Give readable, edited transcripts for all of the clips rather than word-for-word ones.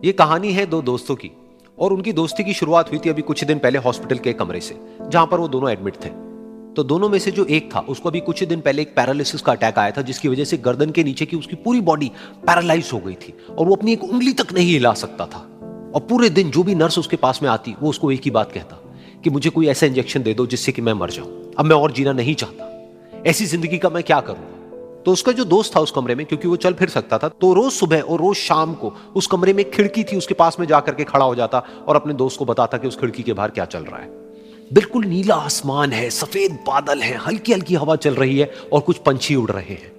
ये कहानी है दो दोस्तों की और उनकी दोस्ती की शुरुआत हुई थी अभी कुछ दिन पहले हॉस्पिटल के कमरे से, जहां पर वो दोनों एडमिट थे। तो दोनों में से जो एक था उसको अभी कुछ दिन पहले एक पैरालिसिस का अटैक आया था, जिसकी वजह से गर्दन के नीचे की उसकी पूरी बॉडी पैरालाइज हो गई थी और वो अपनी एक उंगली तक नहीं हिला सकता था। और पूरे दिन जो भी नर्स उसके पास में आती वो उसको एक ही बात कहता कि मुझे कोई ऐसा इंजेक्शन दे दो जिससे कि मैं मर जाऊं, अब मैं और जीना नहीं चाहता, ऐसी जिंदगी का मैं क्या करूंगा। तो उसका जो दोस्त था उस कमरे में, क्योंकि वो चल फिर सकता था, तो रोज सुबह और रोज शाम को उस कमरे में एक खिड़की थी, उसके पास में जाकर के खड़ा हो जाता और अपने दोस्त को बताता कि उस खिड़की के बाहर क्या चल रहा है। बिल्कुल नीला आसमान है, सफेद बादल है, हल्की हल्की हवा चल रही है और कुछ पंछी उड़ रहे हैं।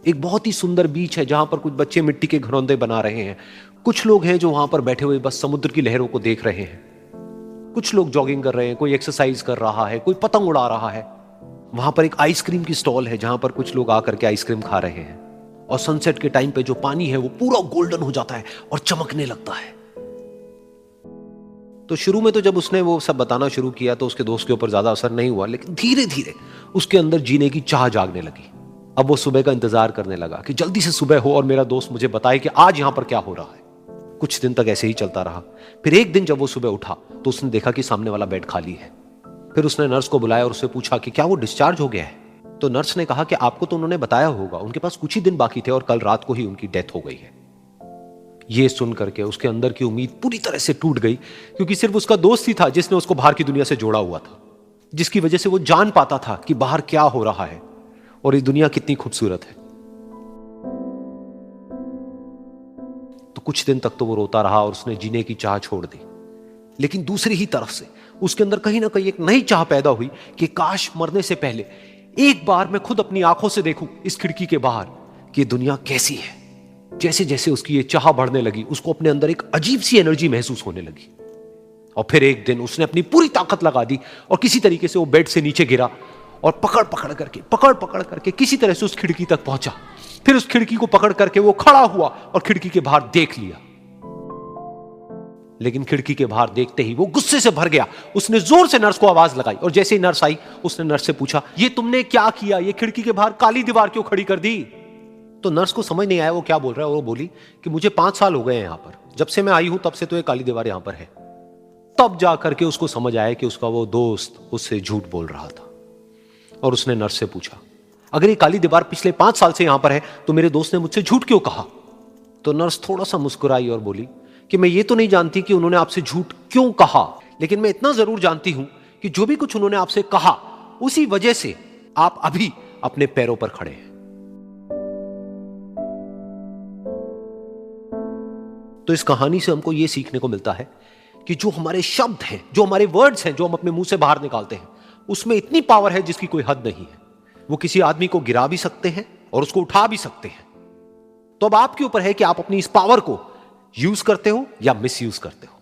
एक बहुत ही सुंदर बीच है जहां पर कुछ बच्चे मिट्टी के घरौंदे बना रहे हैं। कुछ लोग हैं जो वहां पर बैठे हुए बस समुद्र की लहरों को देख रहे हैं। कुछ लोग जॉगिंग कर रहे हैं, कोई एक्सरसाइज कर रहा है, कोई पतंग उड़ा रहा है। वहां पर एक आइसक्रीम की स्टॉल है जहां पर कुछ लोग आकर के आइसक्रीम खा रहे हैं। और सनसेट के टाइम पे जो पानी है वो पूरा गोल्डन हो जाता है और चमकने लगता है। तो शुरू में तो जब उसने वो सब बताना शुरू किया तो उसके दोस्त के ऊपर ज्यादा असर नहीं हुआ, लेकिन धीरे धीरे उसके अंदर जीने की चाह जागने लगी। अब वो सुबह का इंतजार करने लगा कि जल्दी से सुबह हो और मेरा दोस्त मुझे बताए कि आज यहां पर क्या हो रहा है। कुछ दिन तक ऐसे ही चलता रहा। फिर एक दिन जब वो सुबह उठा तो उसने देखा कि सामने वाला बेड खाली है। फिर उसने नर्स को बुलाया और उससे पूछा कि क्या वो डिस्चार्ज हो गया है। तो नर्स ने कहा कि आपको तो उन्होंने बताया होगा, उनके पास कुछ ही दिन बाकी थे और कल रात को ही उनकी डेथ हो गई है। ये सुन करके उसके अंदर की उम्मीद पूरी तरह से टूट गई, क्योंकि सिर्फ उसका दोस्त ही था जिसने उसको बाहर की दुनिया से जोड़ा हुआ था, जिसकी वजह से वो जान पाता था कि बाहर क्या हो रहा है और ये दुनिया कितनी खूबसूरत है। तो कुछ दिन तक तो वो रोता रहा और उसने जीने की चाह छोड़ दी। लेकिन दूसरी ही तरफ से उसके अंदर कहीं ना कहीं एक नई चाह पैदा हुई कि काश मरने से पहले एक बार मैं खुद अपनी आंखों से देखूं इस खिड़की के बाहर कि ये दुनिया कैसी है। जैसे जैसे उसकी ये चाह बढ़ने लगी, उसको अपने अंदर एक अजीब सी एनर्जी महसूस होने लगी। और फिर एक दिन उसने अपनी पूरी ताकत लगा दी और किसी तरीके से वो बेड से नीचे गिरा और पकड़ पकड़ करके किसी तरह से उस खिड़की तक पहुंचा। फिर उस खिड़की को पकड़ करके वो खड़ा हुआ और खिड़की के बाहर देख लिया। लेकिन खिड़की के बाहर देखते ही वो गुस्से से भर गया। उसने जोर से नर्स को आवाज लगाई और जैसे ही नर्स आई उसने नर्स से पूछा, ये तुमने क्या किया, ये खिड़की के बाहर काली दीवार क्यों खड़ी कर दी। तो नर्स को समझ नहीं आया वो क्या बोल रहा है और वो बोली कि मुझे 5 साल हो गए हैं यहां पर, जब से मैं आई हूं तब से तो ये काली दीवार यहां पर है। तब जाकर के उसको समझ आया कि उसका वो दोस्त उससे झूठ बोल रहा था। और उसने नर्स से पूछा, अगर ये काली दीवार पिछले 5 साल से यहां पर है तो मेरे दोस्त ने मुझसे झूठ क्यों कहा। तो नर्स थोड़ा सा मुस्कुराई और बोली कि मैं ये तो नहीं जानती कि उन्होंने आपसे झूठ क्यों कहा, लेकिन मैं इतना जरूर जानती हूं कि जो भी कुछ उन्होंने आपसे कहा उसी वजह से आप अभी अपने पैरों पर खड़े हैं। तो इस कहानी से हमको यह सीखने को मिलता है कि जो हमारे शब्द हैं, जो हमारे वर्ड्स हैं, जो हम अपने मुंह से बाहर निकालते हैं, उसमें इतनी पावर है जिसकी कोई हद नहीं है। वो किसी आदमी को गिरा भी सकते हैं और उसको उठा भी सकते हैं। तो अब आपके ऊपर है कि आप अपनी इस पावर को यूज करते हो या मिस यूज करते हो।